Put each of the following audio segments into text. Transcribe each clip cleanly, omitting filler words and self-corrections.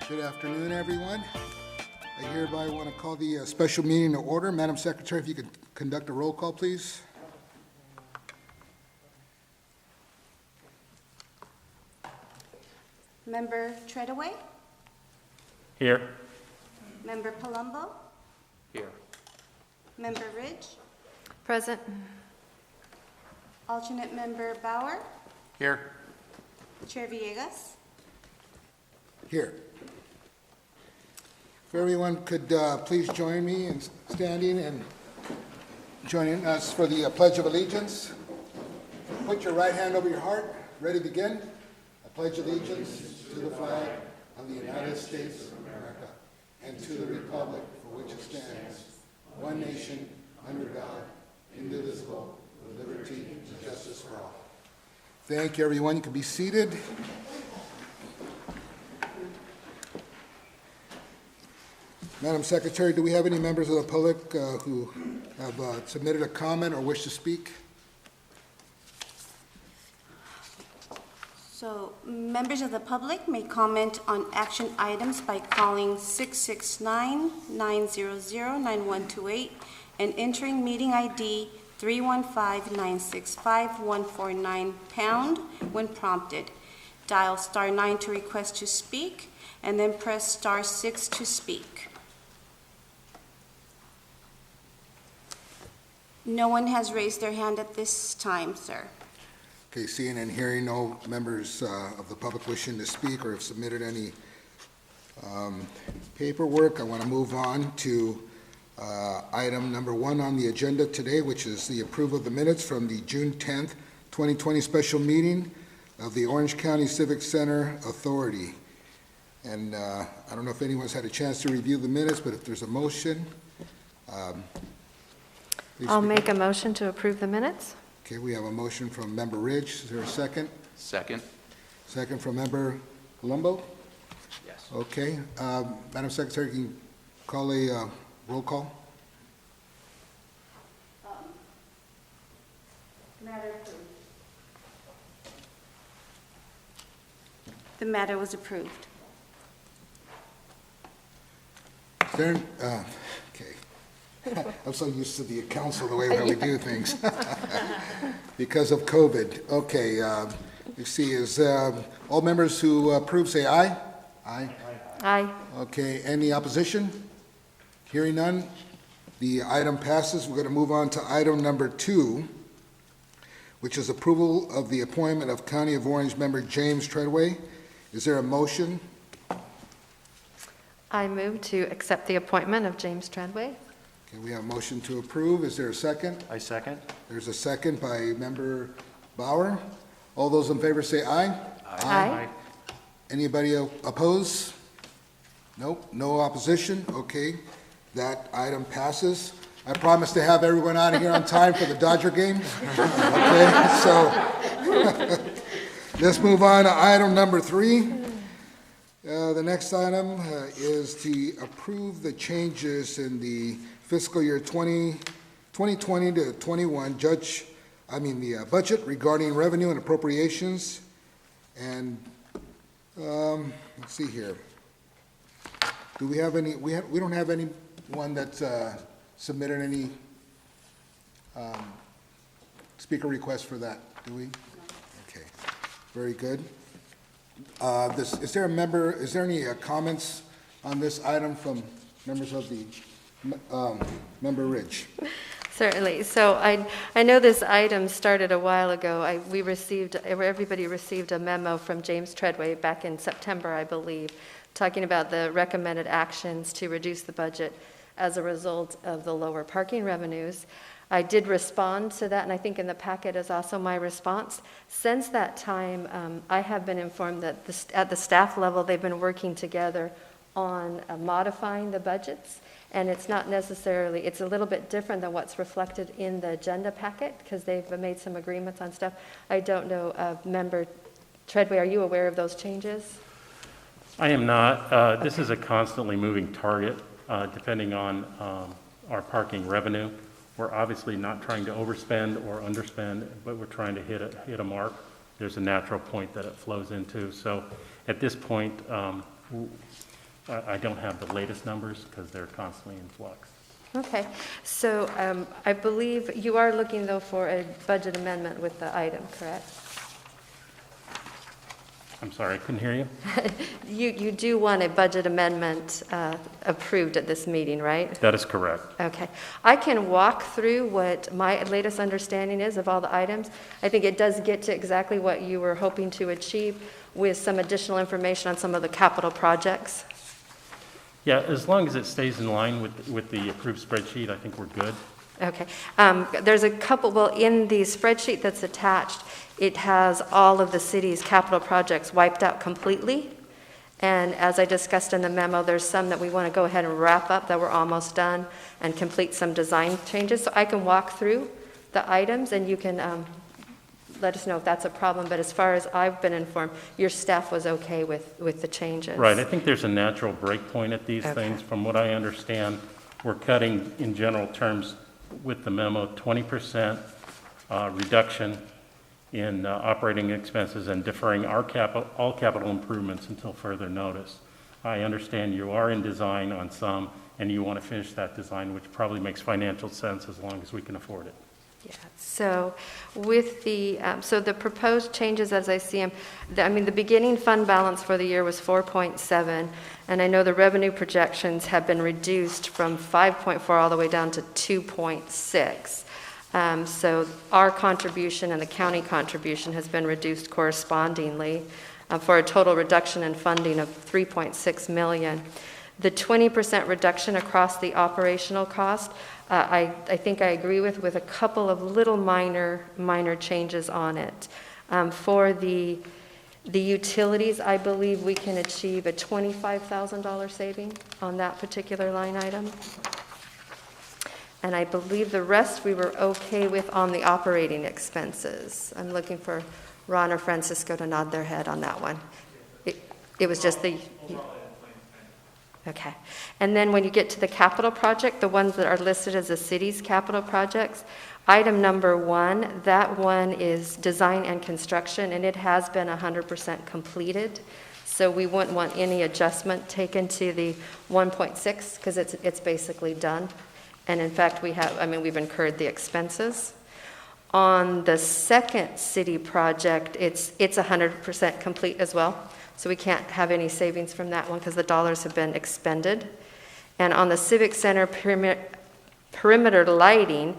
Good afternoon, everyone. I hereby want to call the special meeting to order. Madam Secretary, if you could conduct a roll call, please. Member Treadaway? Here. Member Palumbo? Here. Member Ridge? Present. Alternate Member Bauer? Here. Chair Villegas? Here. If everyone could please join me in standing and joining us for the Pledge of Allegiance. Put your right hand over your heart. Ready to begin? I pledge allegiance to the flag of the United States of America and to the republic for which it stands, one nation, under God, indivisible, with liberty and justice for all. Thank you, everyone. You can be seated. Madam Secretary, do we have any members of the public who have submitted a comment or wish to speak? So, members of the public may comment on action items by calling 669-900-9128 and entering meeting ID 315-965-149 # when prompted. Dial *9 to request to speak, and then press *6 to speak. No one has raised their hand at this time, sir. Okay, seeing and hearing no members of the public wishing to speak or have submitted any paperwork, I want to move on to item number 1 on the agenda today, which is the approval of the minutes from the June 10th, 2020 special meeting of the Orange County Civic Center Authority. And I don't know if anyone's had a chance to review the minutes, but if there's a motion, please I'll speak make up. a motion to approve the minutes. Okay, we have a motion from Member Ridge. Is there a second? Second. Second from Member Palumbo? Yes. Okay, Madam Secretary, can you call a roll call? Matter approved. The matter was approved. Is there, okay. I'm so used to the council, the way that we do things. Because of COVID. Okay, you see, is all members who approve say aye? Aye. Aye. Okay, any opposition? Hearing none, the item passes. We're going to move on to item number 2, which is approval of the appointment of County of Orange member James Treadway. Is there a motion? I move to accept the appointment of James Treadway. Okay, we have a motion to approve. Is there a second? I second. There's a second by Member Bauer. All those in favor say aye. Aye. Anybody oppose? Nope, no opposition. Okay, that item passes. I promise to have everyone out of here on time for the Dodger game. Okay, so let's move on to item number 3. The next item is to approve the changes in the fiscal year 2020 to 21 the budget regarding revenue and appropriations. And let's see here. Do we have any? We don't have anyone that's submitted any speaker requests for that, do we? Okay, very good. Is there any comments on this item from members of the Member Ridge? Certainly. So I know this item started a while ago. Everybody received a memo from James Treadway back in September, I believe, talking about the recommended actions to reduce the budget as a result of the lower parking revenues. I did respond to that, and I think in the packet is also my response. Since that time, I have been informed that at the staff level, they've been working together on modifying the budgets, and it's not necessarily, it's a little bit different than what's reflected in the agenda packet, because they've made some agreements on stuff. I don't know, Member Treadway, are you aware of those changes? I am not. This is a constantly moving target, depending on our parking revenue. We're obviously not trying to overspend or underspend, but we're trying to hit a mark. There's a natural point that it flows into. So at this point, I don't have the latest numbers because they're constantly in flux. Okay, so I believe you are looking, though, for a budget amendment with the item, correct? I'm sorry, I couldn't hear you. You do want a budget amendment approved at this meeting, right? That is correct. Okay. I can walk through what my latest understanding is of all the items. I think it does get to exactly what you were hoping to achieve with some additional information on some of the capital projects. Yeah, as long as it stays in line with the approved spreadsheet, I think we're good. Okay. There's a couple, well, in the spreadsheet that's attached, it has all of the city's capital projects wiped out completely. And as I discussed in the memo, there's some that we want to go ahead and wrap up that we're almost done and complete some design changes. So I can walk through the items and you can let us know if that's a problem. But as far as I've been informed, your staff was okay with the changes. Right, I think there's a natural break point at these Okay. things. From what I understand, we're cutting, in general terms, with the memo, 20% reduction in operating expenses and deferring all capital improvements until further notice. I understand you are in design on some, and you want to finish that design, which probably makes financial sense as long as we can afford it. Yeah, so with the proposed changes as I see them, the beginning fund balance for the year was 4.7, and I know the revenue projections have been reduced from 5.4 all the way down to 2.6. So our contribution and the county contribution has been reduced correspondingly for a total reduction in funding of $3.6 million. The 20% reduction across the operational cost, I think I agree with a couple of little minor changes on it. For the utilities, I believe we can achieve a $25,000 saving on that particular line item. And I believe the rest we were okay with on the operating expenses. I'm looking for Ron or Francisco to nod their head on that one. It was just the... Okay. And then when you get to the capital project, the ones that are listed as the city's capital projects, item number 1, that one is design and construction, and it has been 100% completed. So we wouldn't want any adjustment taken to the 1.6 because it's basically done. And in fact, we've incurred the expenses. On the second city project, it's 100% complete as well. So we can't have any savings from that one because the dollars have been expended. And on the Civic Center perimeter lighting,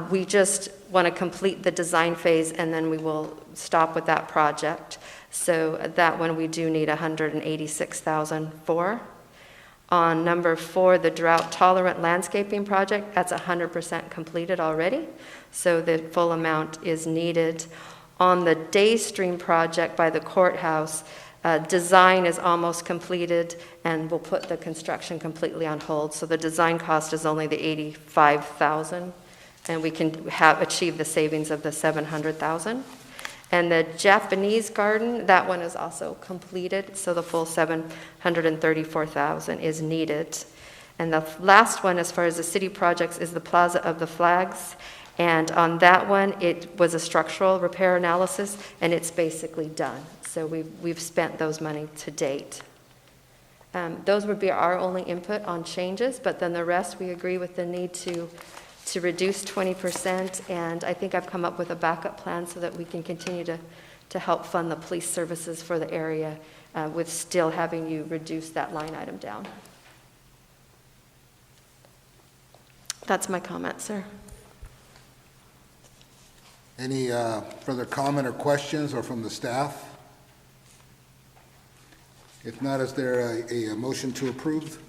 we just want to complete the design phase and then we will stop with that project. So that one we do need $186,000 for. On number 4, the drought tolerant landscaping project, that's 100% completed already. So the full amount is needed. On the Daystream project by the courthouse, design is almost completed and we'll put the construction completely on hold. So the design cost is only the $85,000 and we can achieve the savings of the $700,000. And the Japanese garden, that one is also completed, so the full $734,000 is needed. And the last one, as far as the city projects, is the Plaza of the Flags. And on that one, it was a structural repair analysis, and it's basically done. So we've spent those money to date. Those would be our only input on changes, but then the rest, we agree with the need to reduce 20%, and I think I've come up with a backup plan so that we can continue to help fund the police services for the area with still having you reduce that line item down. That's my comment, sir. Any further comment or questions or from the staff? If not, is there a motion to approve?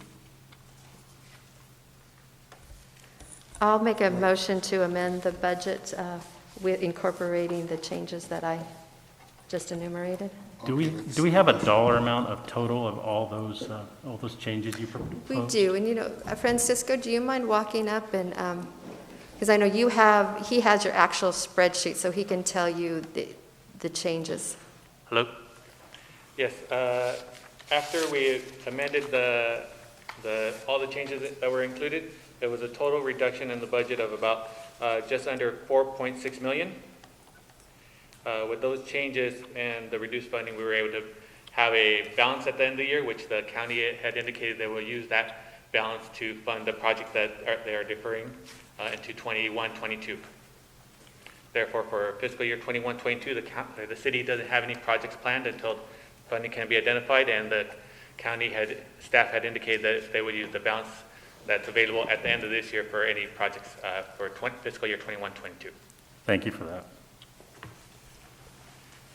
I'll make a motion to amend the budget with incorporating the changes that I just enumerated. Do we have a dollar amount of total of all those changes you proposed? We do, and Francisco, do you mind walking up and, because I know he has your actual spreadsheet, so he can tell you the changes. Hello? Yes, after we amended all the changes that were included, there was a total reduction in the budget of about just under $4.6 million. With those changes and the reduced funding, we were able to have a balance at the end of the year, which the county had indicated they will use that balance to fund the project that they are deferring into 21-22. Therefore, for fiscal year 21-22, the city doesn't have any projects planned until funding can be identified, and the county staff had indicated that they would use the balance that's available at the end of this year for any projects for fiscal year 21-22. Thank you for that.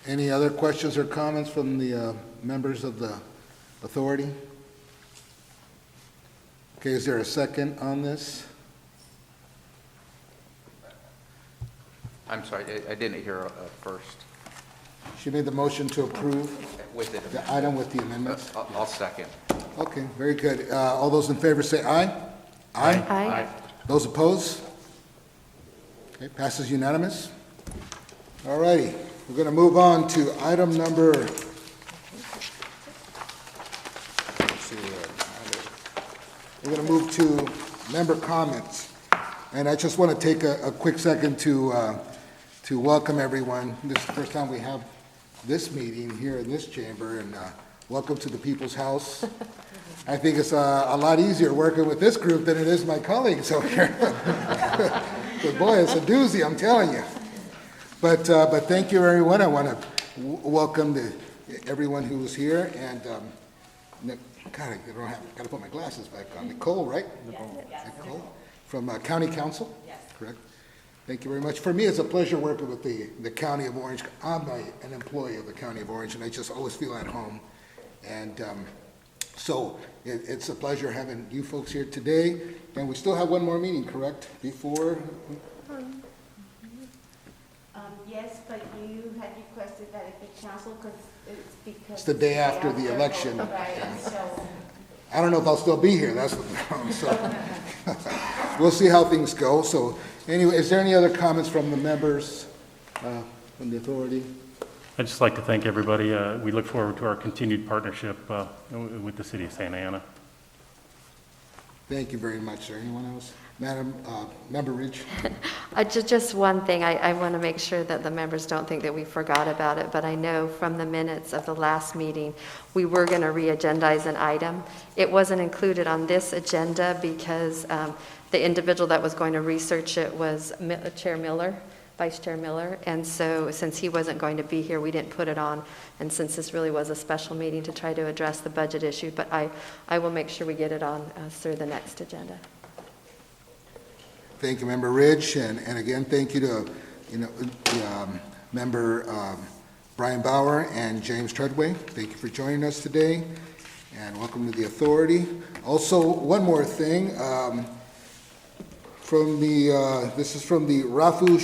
Any other questions or comments from the members of the authority? Okay, is there a second on this? I'm sorry, I didn't hear first. She made the motion to approve With it, the item with the amendments. I'll second. Okay, very good. All those in favor say aye. Aye. Aye. Those opposed? Okay, passes unanimous. All righty, we're going to move on to item number, let's see here. We're going to move to member comments. And I just want to take a quick second to welcome everyone. This is the first time we have this meeting here in this chamber, and welcome to the People's House. I think it's a lot easier working with this group than it is my colleagues over here. But boy, it's a doozy, I'm telling you. But thank you, everyone. I want to welcome everyone who was here, and God, I got to put my glasses back on. Nicole, right? Yes. Nicole, from County Council? Yes. Correct. Thank you very much. For me, it's a pleasure working with the County of Orange. I'm an employee of the County of Orange, and I just always feel at home. And so it's a pleasure having you folks here today. And we still have one more meeting, correct? Before? Yes, but you had requested that it be canceled because It's the day after the election. Right, so. I don't know if I'll still be here, that's what, so, we'll see how things go. So, anyway, is there any other comments from the members, from the authority? I'd just like to thank everybody. We look forward to our continued partnership with the city of Santa Ana. Thank you very much, sir. Anyone else? Madam, Member Ridge? Just one thing, I want to make sure that the members don't think that we forgot about it, but I know from the minutes of the last meeting, we were going to re-agendize an item. It wasn't included on this agenda because the individual that was going to research it was Chair Miller, Vice Chair Miller, and so since he wasn't going to be here, we didn't put it on, and since this really was a special meeting to try to address the budget issue, but I will make sure we get it on through the next agenda. Thank you, Member Ridge, and again, thank you to, Member Brian Bauer and James Treadway. Thank you for joining us today, and welcome to the authority. Also, one more thing, this is from the Rafu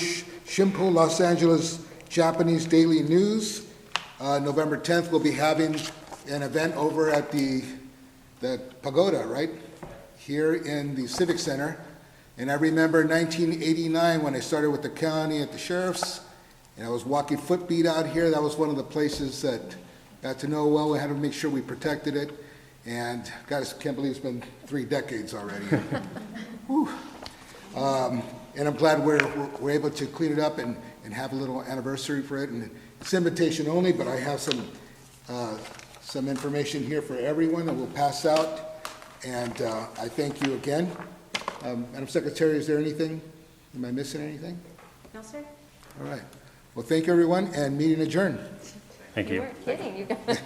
Shimpo Los Angeles Japanese Daily News. November 10th, we'll be having an event over at the pagoda, right? Here in the Civic Center. And I remember 1989 when I started with the county at the sheriff's, and I was walking Footbeat out here. That was one of the places that got to know well. We had to make sure we protected it. And guys, I can't believe it's been 3 decades already. Whew. And I'm glad we're able to clean it up and have a little anniversary for it. And it's invitation only, but I have some information here for everyone that we'll pass out. And I thank you again. Madam Secretary, is there anything? Am I missing anything? No, sir? All right. Well, thank you, everyone, and meeting adjourned. Thank you. You weren't kidding. You guys.